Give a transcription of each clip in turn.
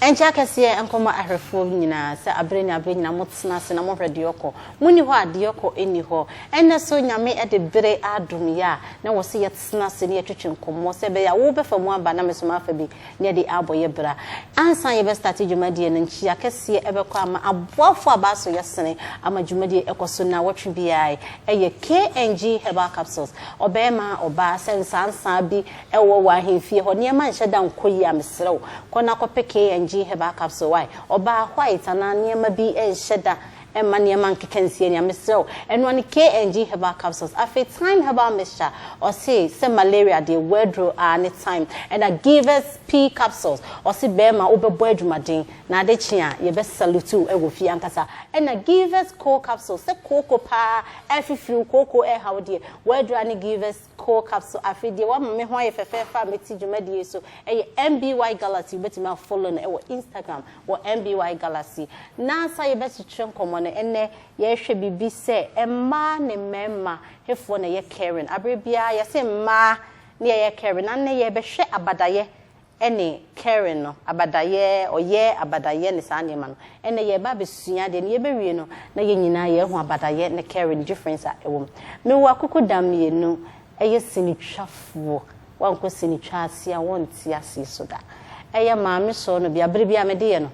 encha kese enkoma ahwefo nyina se abrenya motsena se na mo hwede yoko muni ho ade yoko eni ho enne so nyame ede bere adom ya na wo se yetsena se ne yetwetwe nkomo se be ya wo be fa mu aba na mesoma fa bi ne de aboye bra ansan ye be start dwumadie ne nchi akese ebekọ ama aboafo abaso yesene ama dwumadie ekoso na wotwe bi ai eye KNG herbal capsules obema oba sensansa bi ewo wa hemfie ho ne ma nhye da nkoyi amsrew kona kope KNG herbal capsule why oba white ana ne ma bi enhyeda emma ne ma nkekansie ne amsrew eno ne KNG herbal capsules afi time herbal mixture or say malaria the wedro any time and I give us P capsules or say bema obebo adwumaden na de chia ye be salutu ewo fi ankasa and I give us co capsules say cocoa pa afifiu cocoa e hawde wedro any give us co capsule afi de wa me ho ye fefefa meti dwumadie so MBY Galaxy betima follow na ewo Instagram wo MBY Galaxy na sa ye be twetwe nkomo na enne ye hwe bibi se emma ne memma hefo na ye Karen abrebia ye se ma ne ye Karen na ne ye be hwe abadaye ene Karen no abadaye oye abadaye ne sa ne ma no ene ye ba besua de ne ye be wie no na ye nyina ye ho abadaye ne Karen difference a ewo me wa kokudam ye no eye sinitwafo wanko sinitwa asia wonti ase so da eye maame so no bia brebia me de ye no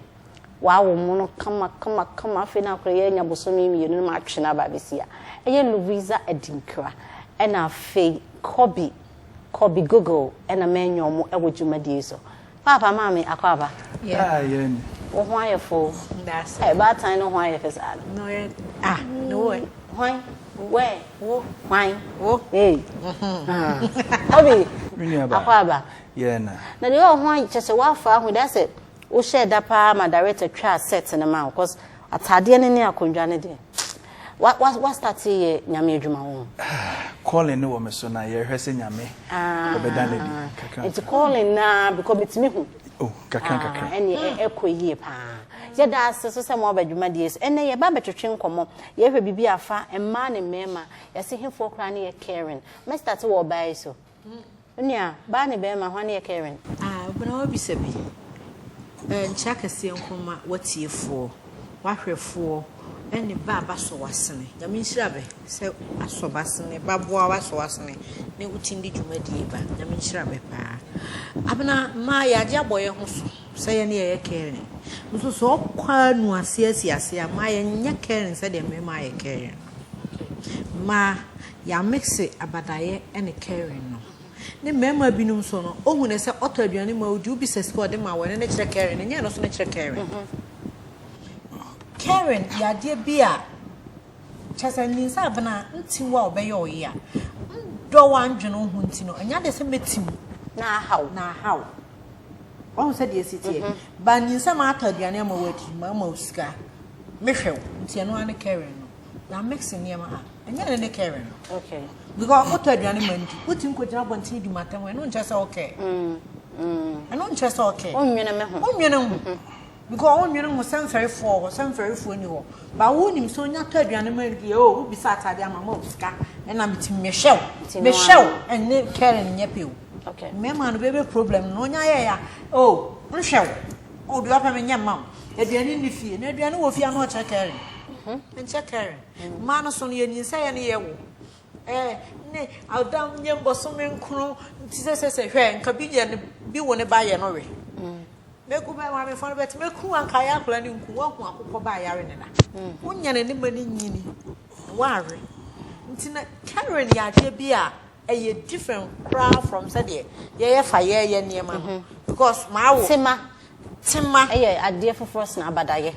wawo mu no kama fe na akora ye nya bosomi mi no ma atwe na ba besia eye Louisa Edinkra ena fe Kobi Google ena menyo mu ewo dwumadie so papa mama akwaba yeah wo ho ayefo that's e ba tan no ho ayefo sa no no way where wo why wo Kobi Aba akwaba yeah na de wo ho chese wa fa ho that's it wo share da pa ma director twa set na ma because atade ne ne akondwa ne de what start ye nyame adwuma wo calling no me so na ye hwese nyame obeda ne di it's calling na because bitimi hu kakra ene ekoyie pa ye da so se mo badwuma de so ene ye ba betwetwe nkomo ye hwe bibi afa emma ne mema ye se hemfo kra ne ye Karen me start wo bai so nia ba ne be ma hwane ye Karen bana obi sebi ncha kase nkoma watiefo wahwefo ene baba so wasene nyame nhirabe se asobasene baboa wasowasene ne utindi dwumadie ba nyame nhirabe pa abena ma ya de aboye ho so se ye ne ye Karen nso so kwa nu ase ma ye nya Karen se de ma ye Karen ma ya mixe abadaye ene Karen no ne mema binum so no ohu ne se oto aduane ma odi ubi se score de ma wone ne kire Karen ne nya no so ne kire Karen Karen ya de bia chese ninsa bana ntiwa obeye oye a do wandwene hu nti no anya de se metim na haw on se de sitie ba ninsa ma ataduane ma wadi ma usika mehwew nti no ane Karen no na mix ne ma anya ne Karen okay because otaduane ma nti utim ko jina bonti di matam no nchese okay no nchese okay onwene me ho because on you some very ni ho ba wonim so nya taduane ma die o ubi sa atade ama ma usika e na metim mehwew and ne Karen nyepe okay me man be problem no nya ye ya nhwew o do apa me nya mam aduane ni fie na aduane wo fie no che Karen nche Karen man so no ye ninsa ye ne ye wo ne adam nyembo so me nkro nti se hwe nka bi ye ne bi wo ne ba ye no we meku ba ma me fon bet meku anka ya akula ni nku wo hu akokọ ba yare ne na wonya ne mani nyini ware nti na Karen ya de bia eye different crowd from said ye fa ye niema because ma wo tema eye ade foforo sna abadaye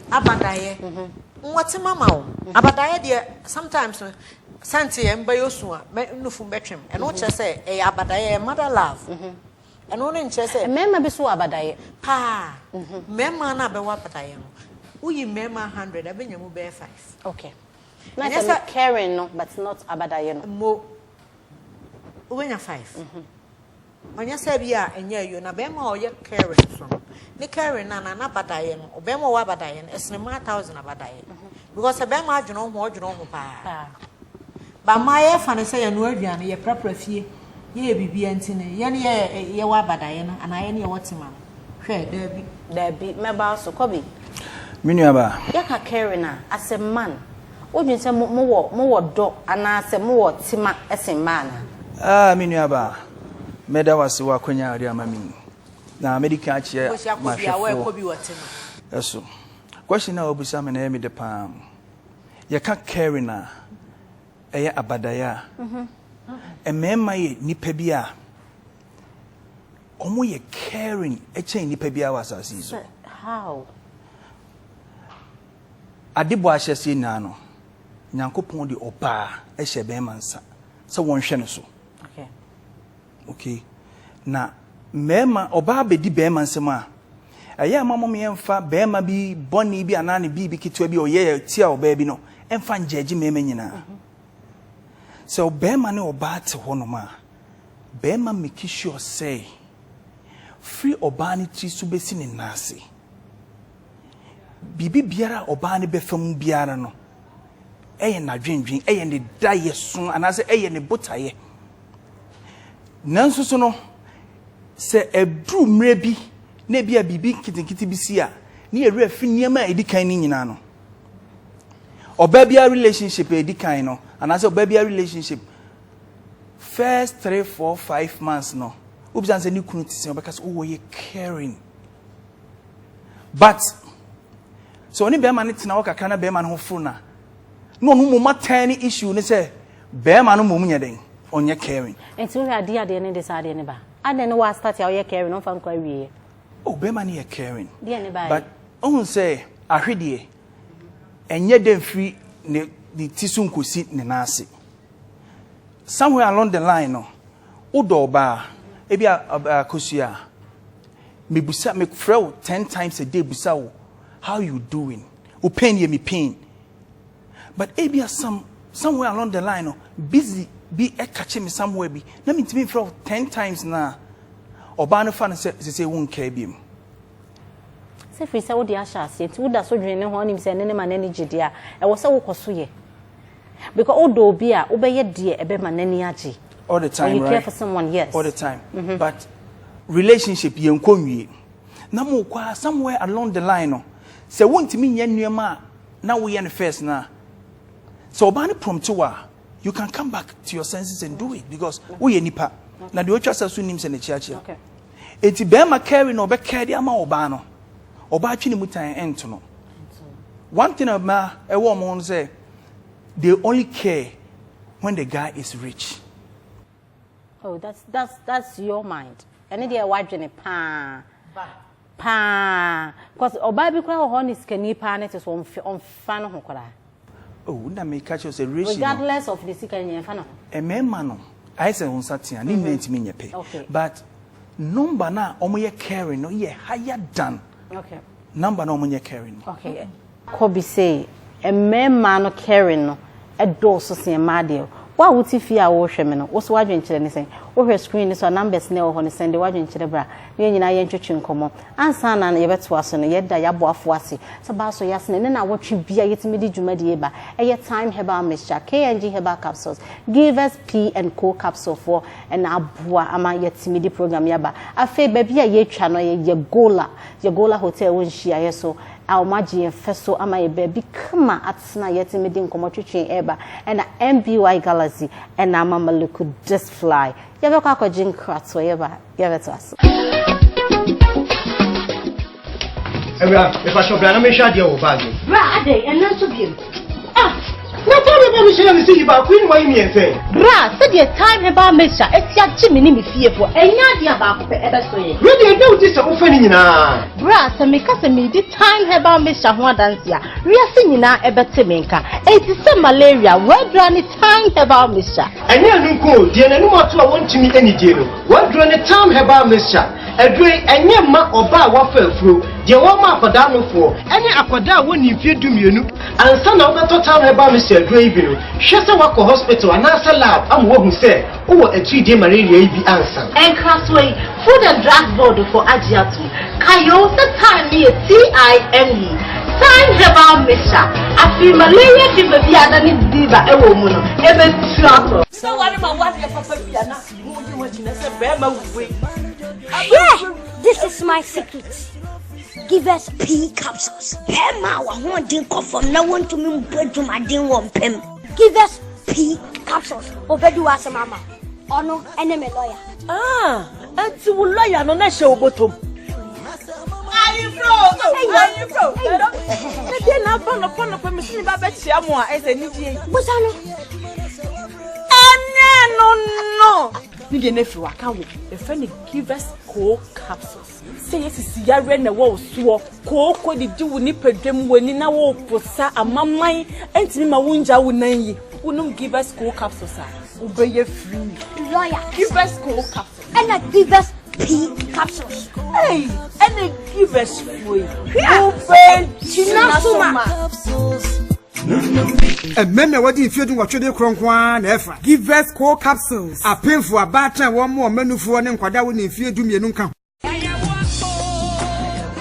nwatima ma wo abadaye de sometimes santi ye mba yosu a nufu betwem e no che se eye abadaye mother love eno ne nche se mema bi so abadaye pa mema na be wa abadaye no uyi mema 100 abenya mu be 5 okay na se Karen no but not abadaye no mo uwenya 5 onya se bia enya yo na be ma oye Karen so ne Karen na abadaye no be ma wa abadaye no esne ma 1000 abadaye because be ma adwono ho pa ba ma ye fa ne se ya no aduane ye prapra fie ye bibi antine ye ne ye wa badaye no ana ye ne ye wotima Debbie, meba so Kobe. Minuaba. Yaka Karina as a man. What you say more dog and I say more tima as a man. Minuaba. Meda was wa kwenya ria mami. Na medical chair ma hwefo. Question na obusa me na me de pam. Yaka Karina. Eye abadaya. Emema ye nipa bia. Omo ye caring eche nipa bia wasasi so. How? Adebo ahyese na no. Nyankopon de oba ehye be mansa. Se won hwe no so. Okay. Okay. Na mema oba bedi be mansem a. Eye amamom ye mfa be ma bi boni bi anane bi kitwa bi oye tia oba bi no. Emfa njeji mema nyina. So Bema ne oba te honoma. Bema make sure say free oba ni ti so besi ne nase. Bibi biara oba ne befam biara no. Eye na dwendwen, eye ne daye so anase eye ne botaye. Nanso so no se edru mre bi na bia bibi kitinkiti bi si a ne ewura fi niam a edikan ni nyina no. Oba bia relationship edikan no. And as a baby relationship, first 3, 4, 5 months no. Ubzan se ni kunu tise because oh you caring. But so oni be man tina waka kana be man ho furu na. No no mo tiny issue ne say be man no mo munya den onye caring. Enti we ade ne decide ne ba. Ade ne wa start ya caring no fan kwa wie. Oh be man ye caring. But on say ahwede enye den free ne the tisun kosi ne nase. Somewhere along the line no odo ba e bia kosia me busa me frɛ 10 times a day busa wo how you doing o pain ye me pain but e bia somewhere along the line no busy be e catch me somewhere bi na me ntimi frɛ 10 times na oba no fa no say won ka biem se fi se wo dia sha ase ti wo da so dwen ne ho anim se ne ma na ni gide a e wo se wo koso ye. Because odo bi a obeye de ebe manani age all the time, when you right? care for someone, yes, all the time. But relationship yenkonwie na mo kwa somewhere along the line no se wontimi nya nuema na wo ye ne first na so oba ne prompt wa you can come back to your senses and do it because wo ye nipa na de otwa saso nim se ne chiachi okay eti be ma carry no be carry ama oba no oba twi ne mutan ento no one thing about e wo mo say they only care when the guy is rich. Oh, that's your mind. And they are watching pa. Because obabi kura ho ni skani pa net is on fan ho kura. Oh, na me catch us a rich. Regardless of the skani fan ho. E memma no. I say on satia ni ntimi nye pay. But number na omo ye caring no ye higher than. Okay. Number no omo ye caring. Okay. Kobi say e memma no caring no e do so se ma de. Wa wuti fi a wo hwe me no wo so wadwen kire ne sen wo hwe screen so numbers ne wo ho ne sen de wadwen kire bra ne nyina ye ntwetwe nkomo ansa na ye beto aso no ye da ya boafo ase so ba so yasne ne na wotwe bia yetimi di dwuma de eba eye time herbal mixture KNG herbal capsules give us P and Co capsule for and aboa ama yetimi di program yaba afa ba bia ye twa no ye gola hotel won hia ye so Almaji feso ama ye baby kama atsna yetimi di nkomo twetwe eba and MBY Galaxy and mama look just fly. You ever call Jim Kratz or ever? You ever to us? If I shall be an amazing deal, Brade, and not to be. Not only shall I see about Queen Wayne thing. Bra, said your time about Mr. Etia Jimmy fearful, and Nadia about ever so. Really, I noticed a offending now. Bra, so make us a midi time about Mr. Huadancia. We are singing now about Timinka. It is some malaria. What run it time about Mr. And you don't go, dear, no more to want to meet any deal. What run it time about Mr. A great and your ma or bar waffle through. de wo ma akoda no fo ene akoda woni mfie dumienu ansa na obeto town herbal mixture aduro yi bi no hwe se wako hospital anasa lab am wo hu se wo atuide malaria yi bi ansa And Crossway Food and Drug Board for Ajiatu. Kayo the time me TIME. Time herbal mixture. I feel malaria fever be anani diva ewo mu no. Ebe trapo. So what about what your papa be na? You want to say bema we. Yeah, this is my secret. Give us P capsules. Pema wa ho din confirm na want to me bedroom adin won pem. Give us P capsules. Obedu asa mama. Ono enemy lawyer. Ah, anti wo lawyer no na hye obotom. Are you bro? Na dey na pon machine ba be chia mo a ese ni die. Bosano. No. Ni dey na fi waka wo. E fa ni give us cold capsules. Say yes si yare na wo so. Ko di wo ni pedwam wani na wo posa amaman antimi ma wunja wo nan yi. Unum give us cold capsules a. Obey free. Lawyer. Give us cold capsules. And I give us P capsules. Hey, and they give us free. Obey Chinasuma. And men what if you do what you do cronkwan efa. Give us cold capsules. A pain for a batter one more menu for one and quada when if you do me nunca.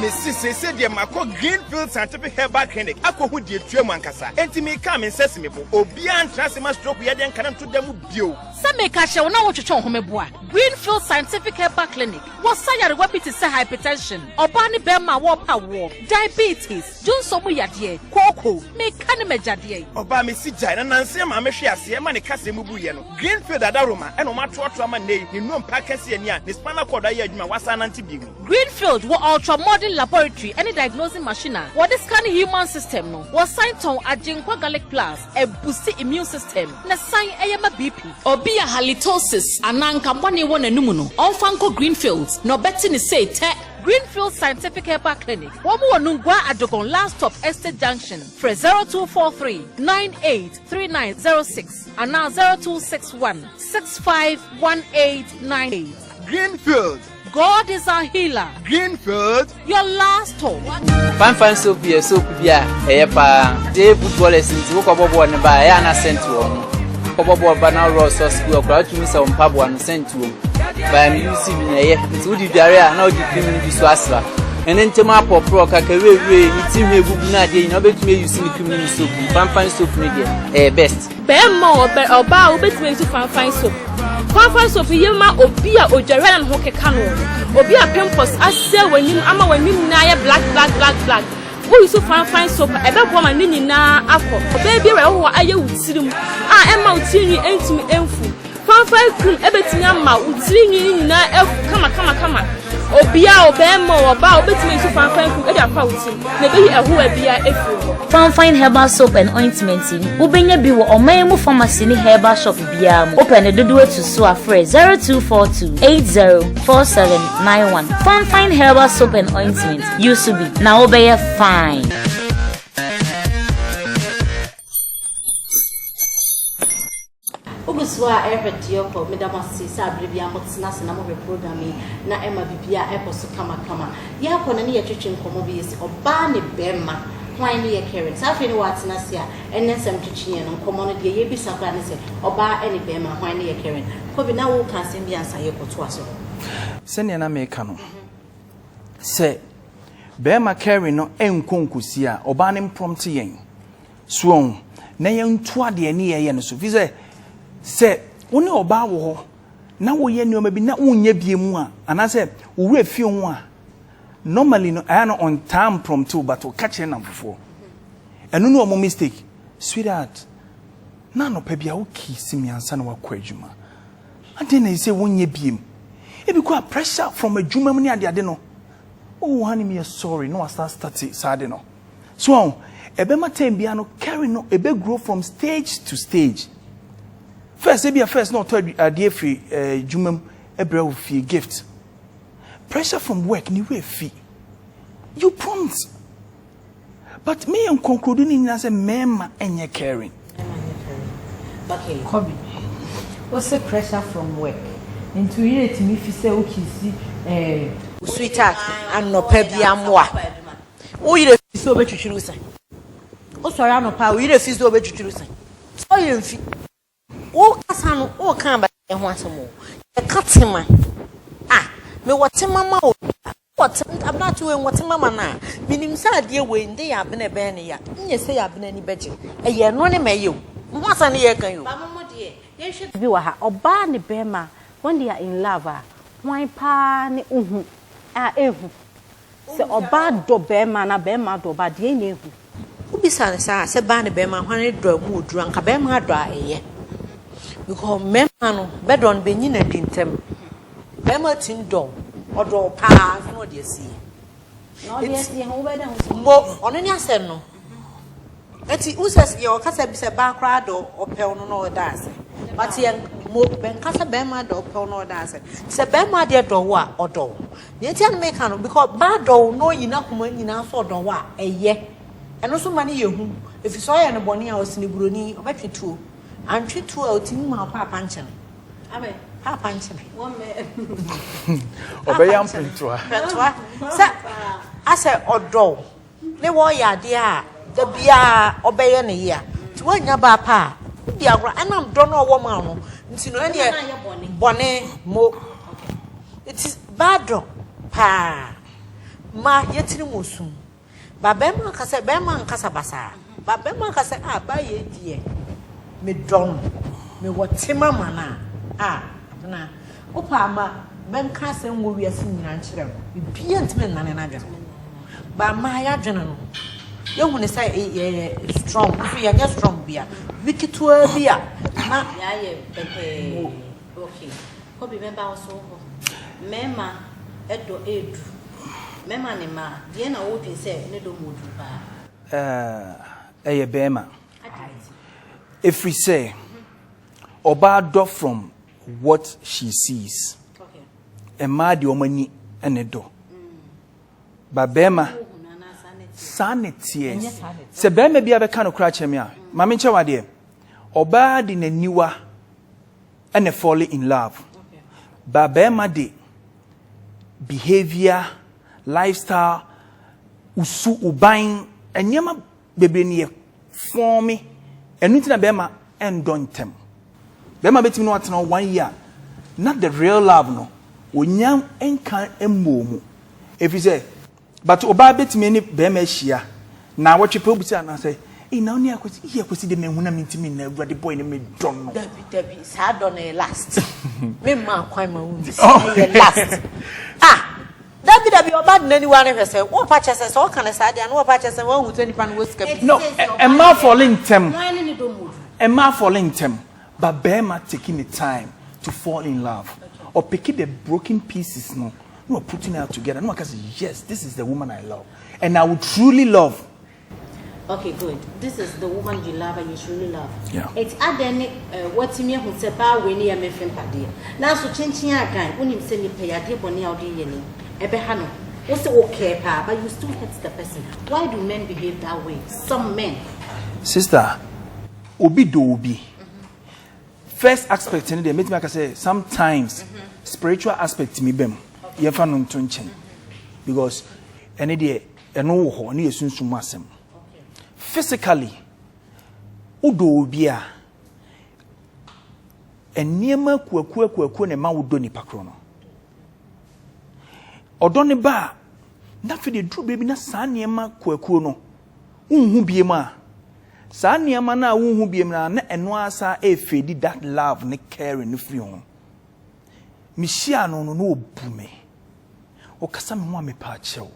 Mrs. said, "Dear Marco Greenfield Scientific Herbal Clinic. I could with the Tremancasa. And to me come in sesame, Obian Transima stroke, we hadn't come to them with you. Some make a show now what you show home boy. Greenfield Scientific Herbal Clinic. Was say a weapon to say hypertension, or Barney Bema war, diabetes, Johnson Muyadie, Coco, make Canimajadie. Obama Sija and Nancy Mameshia, Siamani Casimubuyano, Greenfield Adaruma, and Omatro Trauma name, in no Pacasia, Nispana Kodaya, Mawasan Antibigu. Greenfield were ultra modern laboratory, any diagnosing machine. What is kind of human system no? Was signed on a Jinkwa Gallic Plus, a boosted immune system, na sign AMA BP, or be a halitosis, and Nankamani one and Numuno, all Fanco Greenfields, no better ni say tech. Greenfield Scientific Herbal Clinic. Wamu Nungwa Adogon last stop Estate Junction. For 0243-983906 and now 0261-651898. Greenfield. God is our healer. Greenfield. Your last hope. Fan soap here, football lessons. Woke up one by Anna sent to him. Kobo Banana Ross or school, crowd to me some pub one sent to him. By music in a year, it's woody area, now the community swasla. And then to my pop rock, I can really it's in a good night, you know, bet me you see the community soap, fan soap media, best. Bemo or bow, bet me to fan soap. Fan soap, Yama, Obia, or Jaran Hoke Cano, Obia Pimpos, I say when you ama when you naya black. Who is so fine soap, a bad woman in na apple, baby, or I you would see them. I am out seeing you ain't me enfu. Fan cream, everything I'm out, would sing in na elf, come. Obia, Bemo, or bow, bet me to fan cream, other fountain. Maybe a who be a Fine herbal soap and ointment. Ubenya biwo or memo pharmacy ni herbal shop biam. Open the do it to so free 0242-804791. Fine herbal soap and ointment. Used to be now obey fine. Uguswa every for Madame Sisa Bribia Motsnas and Amore programming na Emma Bibia Eposu Kama. Yapon and Yatchin Comobis or Barney Bema. Why near Karen? Safi no what's Nasia, and then some teaching and commonly ye be Sakanese or bar any Bema, why near Karen. Kobe now can send me answer your potwaso. Send an Americano. Say, Bema Karen no enconcusia or banning prompting. Swan, Nayan twadi and near Yenusu. Say, only oba wo, now we yen you may be not one ye be moi, and I said, we few moi. Normally, no, I am on time from 2, but to catch a number 4. And no more mistake, sweetheart. None of Pebia will kiss me and son of a quajuma. And then they say, one year beam. It became pressure from a Juma near the Adeno. Oh, honey, me sorry, no, I start sadeno. So, a bema tembiano carry no a big grow from stage to stage. First, maybe a first not to a dear free Jumum a brew fee gift. Pressure from work, ni way fee. You prompt. But me and concluding as a mema and you're caring. Okay, Kobe. What's the pressure from work? Into it, me if you say, okay, see, sweetheart anopa bia moa wo yire fi so betwitwiru san wo sori anopa wo yire fi so betwitwiru san so ye mfi wo kasa no wo kan ba e ho asemo e katema me watema ma o what I'm not doing watema ma na minim sa ade we nde ya bene be ne ya nye se ya bene ni beje e ye no ne mayo mo asa ne ye kan yo ba mo de ye hwe bi wa ha oba ne bema when they are in love wan pa ne uhu ehu se oba do bema na bema do ba de ne ehu ubisa ne sa se ba ne bema hwan do mu oduru anka bema do a eye because mema no bedon benyi na dintem bema tin do odo pa no de si no de si ho be da ho mo ono ni asem no eti usas ye o kasa bi se ba kra do opel no no da ase but ye mo ben kasa bema do opel no da ase se bema de do wa odo ye ti an make no because ba do no yina kuma nyina so do wa eye eno so mani ye hu if so ye no boni a osini buroni obetwetu antwetu a otimi ma papa nchen amen papa nchen one me obeyam pentwa sa ase odo ne wo ya de a da bia obeye ne ya ti wanya ba pa bi agora anam do no wo ma no nti no ene bone mo it is bad pa ma yetiri mosum ba be ma kasa be ma nkasa basa ba be ma kasa ba ye die me don me wotima mana na opa ma ben kasa nwo wiase nyina nkyerem bibia ntime nane na dwen ba ma ya dwen no you want to say strong if you are strong bia wikitua bia na ya ye okay ko bi member also mema edo edu mema ne ma de na wo twen say ne do modu ba eye bema if we say oba do from what she sees okay e ma de omani ene do ba bema sanity se be me bia be kan okra cheme a ma me nche wade oba di naniwa and falling in love okay ba be ma di behavior lifestyle usu uban enyema bebe ne form enu tina be ma endontem be ma betimi no atena 1 year not the real love no onyam enkan emmomu if you say but oba betimi ni be ma hia na wotwe obusi ana say e na oni akosi de menhuna mintimi na awurade boy ne me don no dabi sa don e last me ma kwan ma wu last dabi oba nani wa ne hwese wo pa chese so kan sa dia no wo pa chese wo hu tani pa no wo sika no e ma falling tem e ma falling tem but be ma taking the time to fall in love or picking the broken pieces no putting it together no can say yes this is the woman I love and I would truly love. Okay, good. This is the woman you love and you truly love. Yeah. It's adene what me who se ba we ni me fem pade. Na so chinchin agan, unim se ni pay ade boni awde ye ni. Ebe ha no. Wo se okay pa, but you still hurt the person. Why do men behave that way? Some men. Sister, obi do obi. First aspect in the make me say sometimes spiritual aspect me bem. Ye fa no nto nchen. Because ene de eno wo ho ne yesunsun asem. Physically udo obi a eniema kwaku ne ma udo ni pakro no odo ne ba na fe de dru bebi na sa niema kwaku no unhu biem a sa niema na unhu biem na eno asa e fedi that love ne care ne free ho mi hia no no obume o kasa me ho me pa chew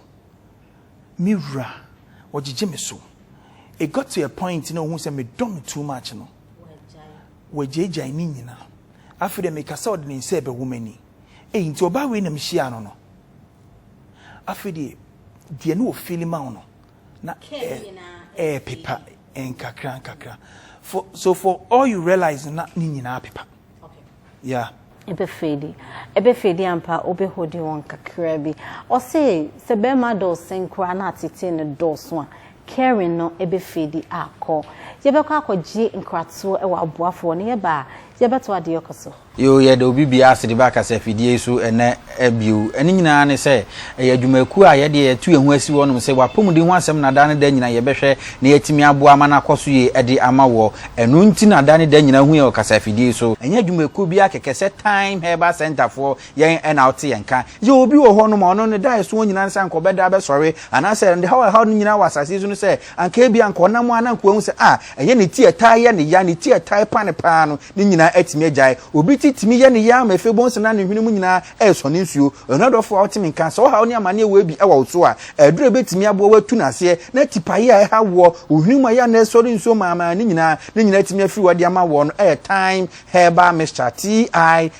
mi wura o gige me so. It got to a point, who said me don't too much, no. We jay ni nyina. After they make a sword in say be woman. Into oba we na mhia no. After the no feeling ma no. Na paper en kakra. For all you realize na ni nyina paper. Okay. Yeah. Ebe fedi ampa obe hodi won kakra bi. O say se be ma do senkra na tete ne do so a. Caring no ebe fedi akọ. Ye be kwa akọji nkrato e wa aboafo ne ye ba ye beto ade yokoso yo ye de obi bia ase de ba ka se fidie so ene abiu eni nyina ne se ye adwumaku a ye de ye tu ehu asi wonum se wapomudi ho asem na da ne da nyina ye behwe na yetimi aboa ma na koso ye ede ama wo enu nti na da ne da nyina hu ye o kasa fidie so enya adwumaku bia kekese time herbal center for ye en out ye nka ye obi wo ho no ma ono ne da so nyina nsa nko beda be sori ana se de how nyina wasase so no se anka bia nko na mo ana nko hu se eye ne ti etai ye ne ya ne ti etai pa ne pa no ne nyina atimi agyae obi titimi ye ne ya ma fe bonse na ne hwene mu nyina so ne nsuo onadofo outimi nka so ha oni amane we bi ewa so a edure betimi abo watu nase na tipaye a ha wo ohwene mu ya na sori nsuo mama ne nyina timi afiri wade ama wo no time herbal mixture time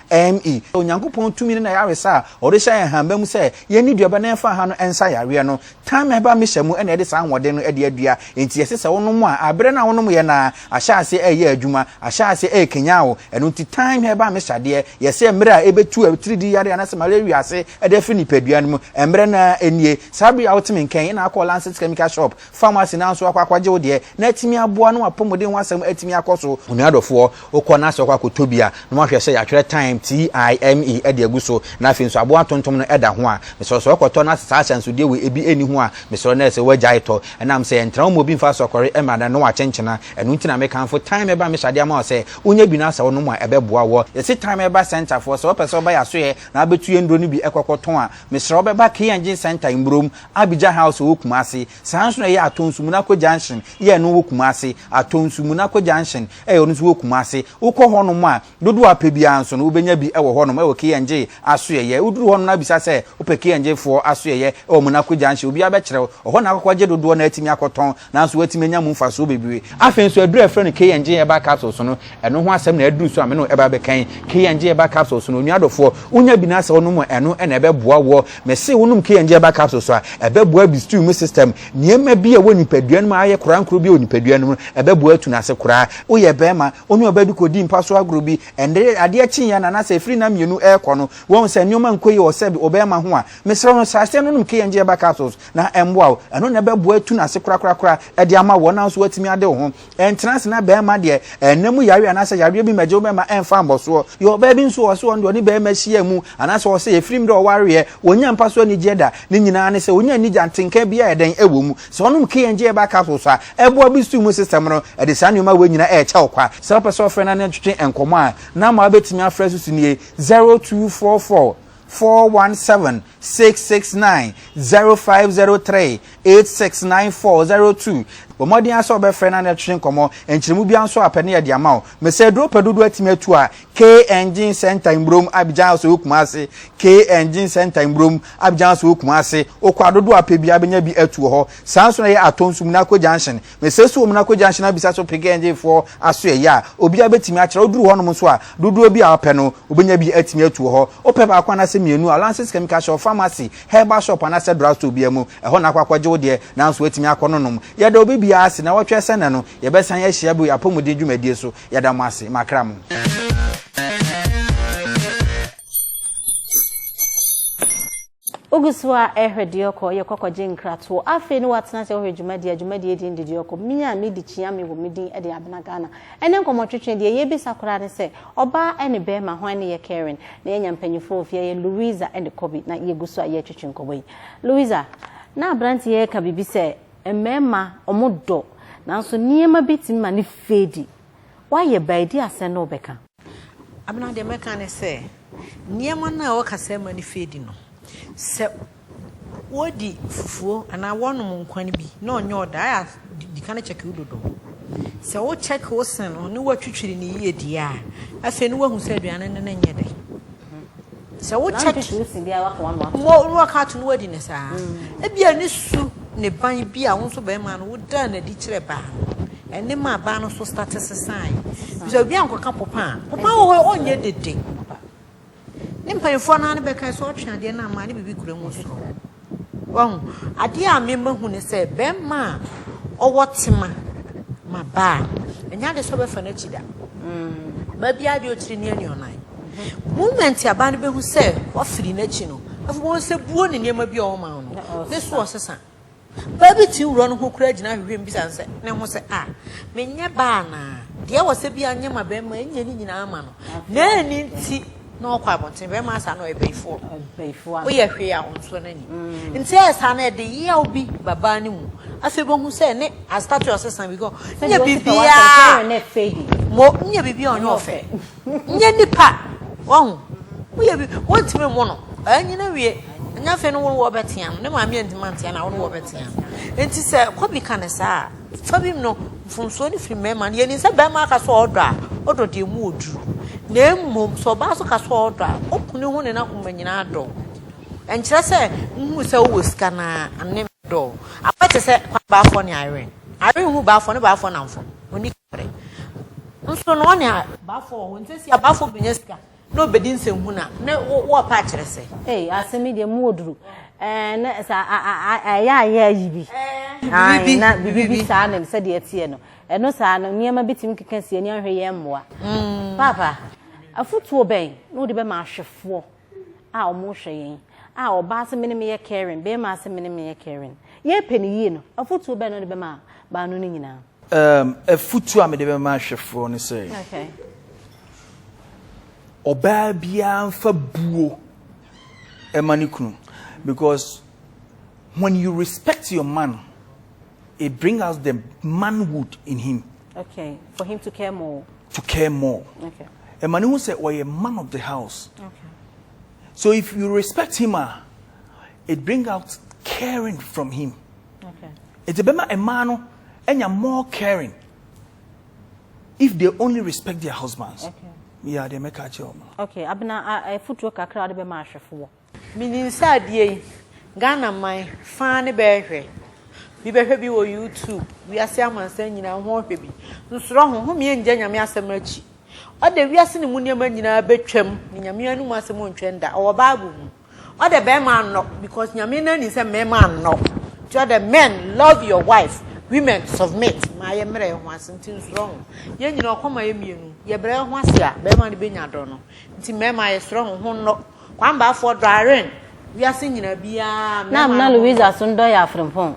onyankopon tumi ne na ya resa o de sha hamba mu se ye ni duaba na fa ha no ensa yare no time herbal mixture mu ene de sa nwode no ede adua enti yese se wono mu a abre na wono mu ye na ahyase eye adwuma ahyase kenyawo eno ti time herbal mixture de yese mre a ebetu 3D yare na se malaria ase ede fi nipadua no mu emre na enie sabri outimi nkan na akọ Lancet chemical shop pharmacy na so akwakwaje wo de na atimi aboa no apomode ho asem atimi akoso onuadofo okọ na so akwakotobia no mahwe se ya twere time time ede aguso na afi nso aboa tontom no eda ho a meso so okoto na sa chance de we ebi eni ho a meso na se wagyae to enam se entra mo bi mfa so kore emada no wa chenchena enu ntina me kanfo time eba me shade ama se onya bi na sa wo no mu a ebeboa wo yesi time eba center for so person ba ya so ye na abetu ye ndro ni bi ekokoton a mesro beba K&G center imbrom Abidjan house wo Kumasi sanso na ye atonsumuna junction ye no wo Kumasi atonsumuna junction ono so wo Kumasi ukọ ho no mu a dodo apebia anso no ubenya bi ewo ho no ewo K&G aso ye uduru ho no na bisa se upe K&G for aso ye ewo munako junction obi abekere ho na akọkwaje dodo na atimi akoton na so watimi anya mu mfa so bebiwe afen so aduru efre no K&G eba capsule so no eno ho asem na aduru so ameno eba bekan K&G eba capsule so no nuadofo unya bi na se ono mu eno na ebe boa wo mese wonum K&G eba capsule so a ebe boa bi stew mu system niema bi e woni padua no aye korankro bi oni padua no ebe boa tu na se kora oye bema onu obadu kodi mpa so agro bi ende ade achi ya na se free na mienu e kọ no won se nyoma nkoyi o se obema ho a mesere no sase no num K&G eba capsules na emboa eno na ebe boa tu na se kora ede ama wo na so watimi ade ho entrance na bema de enemu yare na se yare bi maje obema emfa mboso yo ba bi nso so ndo ni bema hia mu ana so se efrim de o ware wonya mpa so ni jeda ni nyina ne se wonya ni jantenka bia eden ewo mu se onum K&G eba capsules a ebo bi stu mu system no e de sa nyoma we nyina e che okwa se person friend na twetwe enkomo a na ma betimi afresh su nie 0244 417 669 0503 869402 Bomodi aso be friend na twetwe enkomo enchiremu bia nso apene ye de ama o me se dro pedodo atimi atu a K&G center imbrom Abidjan so Kumasi K&G center imbrom Abidjan so Kumasi okwadodo apebia benya bi atu ho sanso na ye atonsumuna junction me se so omuna junction abisa so K&G for aso ye ya obi abetimi akere oduru ho no so a dodo bi a ope no obenya bi atimi atu ho ope ba akwa na se mienu Lancet chemical shop pharmacy herbal shop na se drugstore bia mu ho na akwakwaje wo de na so atimi akononom ye da obi bia ase na wotwe sene no ye besan ye hia bu apomudi dwumadie so ye da mo ase makram Oguswa ehwedioko ye kokwaje nkrato afi ni watena se ohwedwumadie di ndidioko minya medi chiame wo medi e de Abena Ghana ene nkomotwetwe de ye bisa kora ne se oba ene be ma hwan ne ye Karen na ye nyampanyifo ofie ye Louisa ene Kobi na ye guswa ye twetwe nkoboyi Louisa na abranti ye ka bibi se emema omodo nanso niema bitim ma ne fedi wa ye baidi ase no beka Abena de meka ne se niema na o kasa ma ne fedi no se wodi fufuo ana wonum nkwan bi na onye oda ya di kana check udodo se wo check wo sen no ni watwitwiri ni yie dia afi ni wahu se aduane ne nye dai se wo check usin dia wa mo waka to no wadi ne sa e bia ni su ne ban bia wo so be ma no woda na di kire ba ene ma ba no so start sesan so bia nkoka popa wo onye dede Nimpanyefo na ne beka so otwe ade na ma ne bibi kura mu so. Won ade a me mahu ne se be ma owotema ma ba. Enya de so be fa na chida. Ba bia de otiri ne onai. Moment aba ne be hu se wo firi na chi no. Afo won se buo ne niam bia o ma no. Ne so osesa. Ba bi ti wuro no ho kura gina hwehwem bisa se ne ho se menye ba na de wo se bia nyama be ma enye ni nyina ama no na ni nti na okwa abonten be ma asa no ebeifo wo ye hwe a onso na ni nti esa na de ye obi baba ni mu afi bo hu se ne as start your sister because nya bibia na fade mo nya bibia onyo ofe nya nipa wo ye bi wonti me mo no anyi na wie nya fe no wo betia no ne ma me antimantia na wo betia enti se kwabi kan sa fabi no funso ni fi mema ye ni se be ma ka so odo de mu odu na mmom so ba so ka so odo okuni hu ne na kuma nyina do enkyere se hu se wo sika na anem do apete se kwa ba fo ni iron hu ba fo ne ba fo na mfo oni kare nso no ne ba fo ho ntesi ba fo benya sika no bedi nse hu na ne wo pa kyere se asemi de mu oduru na sa ya yibi na bibi sa na se de etie no eno sa no niema bitim keka sie ni ahwe ye mmoa papa afutuo ben no de be ma ahwefo a omo hwe yen a oba se mene me ye caring be ma se mene me ye caring ye peni yi no afutuo ben no de be ma ba no ni nyina afutuo a me de be ma ahwefo ni say okay oba bia mfa buo emanikunu because when you respect your man it brings out the manhood in him. Okay, for him to care more. Okay. A man who said, "Well, a man of the house." Okay. So if you respect him, it brings out caring from him. Okay. It's a man and you're more caring if they only respect their husbands. Okay. Yeah, they make a job. Okay, Abena, I footwork a crowd be marshal for. Meaning sad ye Ghana my funny bear. We be happy on YouTube. We are saying saying na ho baby. Nsoro ho me enja nyame asem achi. O de wi ase ne mu niam nyina betwam. Nyame anu mu asem ontwen da. O Bible mu. O de be man no because nyame na ni say me man no. To the men love your wife. Women submit. Ma ye mre ho asentin nsoro ho. Ye nyina okoma ye mienu. Ye bre ho ase a be man be nya do no. Nti me ma ye soro ho no. Kwamba for dwaren. Wi ase nyina bia na Louisa sundo ya frempon.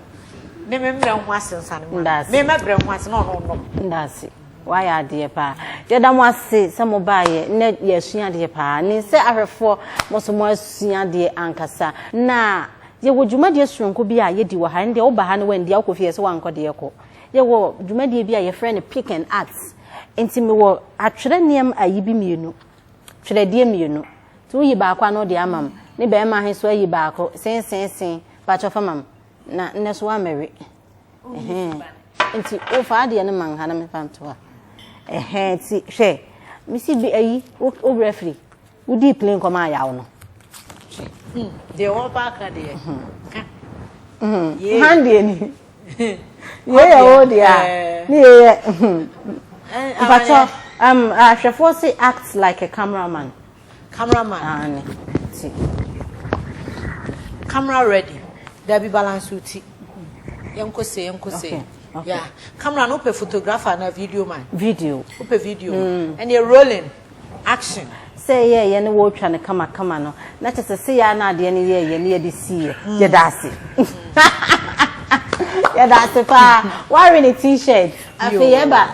Me membre ho asensan me membre ho asen no ndase why ade pa ye da mo ase se mo ba ye ne ye sua de pa ni se ahwefo mo so mo asua de ankasa na ye wo dwumade suronko bi a ye di wo ha nde wo ba ha ne wandi akofie se wanko de yeko ye wo dwumade bi a ye friend pick and arts enti me wo atwere niem ayi bi mienu twere de mienu to yi ba kwa no de amam ne be ma he so ayi ba ko sen pa cho famam na neso wa meri enti o fa de ne man ha na me pantoa ti hwe mi si bi ayi o referee wo di plane ko ma yawo no de wo ba ka de hande ni ye o dia ni ye but Shefo say acts like a cameraman camera ready there be balance uti yanko say yeah camera no pe photographer na video man video and you're rolling action say yeah no wo twa ne kama no na chese say ya na ade ne ye ne de see ye dase ya dase pa wearing a t-shirt afi ye ba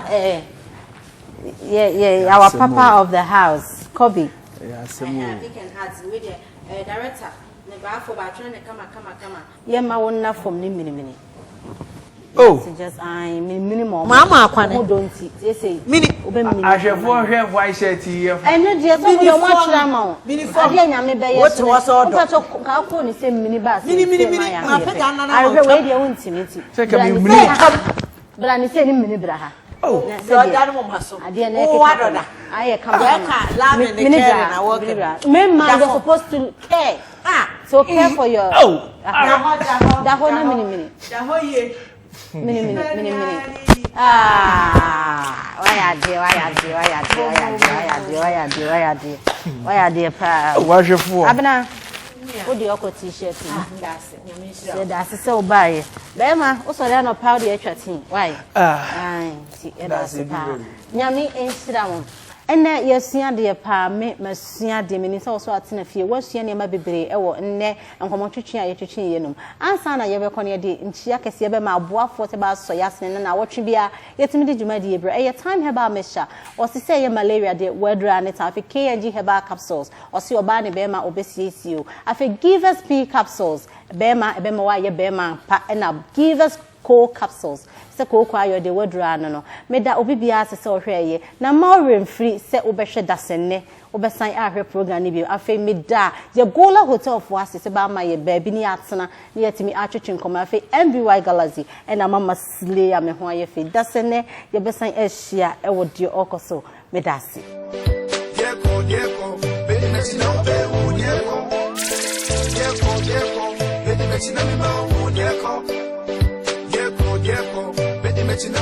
yeah our papa of the house Kobe yeah semu we can add with the director ne ba for ba twa ne kama ye ma wonna from ni mini oh just I minimum mama akwane don't say mini ahwefo hwe white shirt here eno de so mo mo tira ma mini form ade nyame be ye what was order so ka ko ni say mini bus mini na pega na I we dey wontimiti say ka mi mini bra ni say ni mini bra ha oh so dan mo maso ade na e ka aye come mini bra na work men man you're supposed to care so care for your da ho na mini da ho ye mini why are they pa wahwefo Abena wo de okọ t-shirt that's so buy be ma wo so le no powder atwa tin why ti e da se pa nyame enhira mo ene yesua de pa me masua de me ni se so atena fie wasua ne ma bebre ewo nne nkomotwetwe a yetwetwe yenum ansa na yebekọ ne de nchia kese yebe ma aboafo te ba so yasene na wotwe bia yetimi de dwuma de yebre eye time herbal mixture osise ye malaria de wedra ne ta afi KNG herbal capsules osi oba ne be ma obesiesio afi give us P capsules ebema wa ye bema pa na give us cold capsules se ko ayo de wedra no meda obibia se ohweye na more free se obehwe dasenne obesan ahwe program ni bi afi meda ye gola hotel fo ase ba ma ye baabi ni atena ni yetimi atwetwe nkoma afi MBY Galaxy na mama sile ya me ho aye fi dasenne ye besan ahia ewo de okoso medasi yeko bedi metina be wo yeko bedi metina mi ma wo yeko bedi metina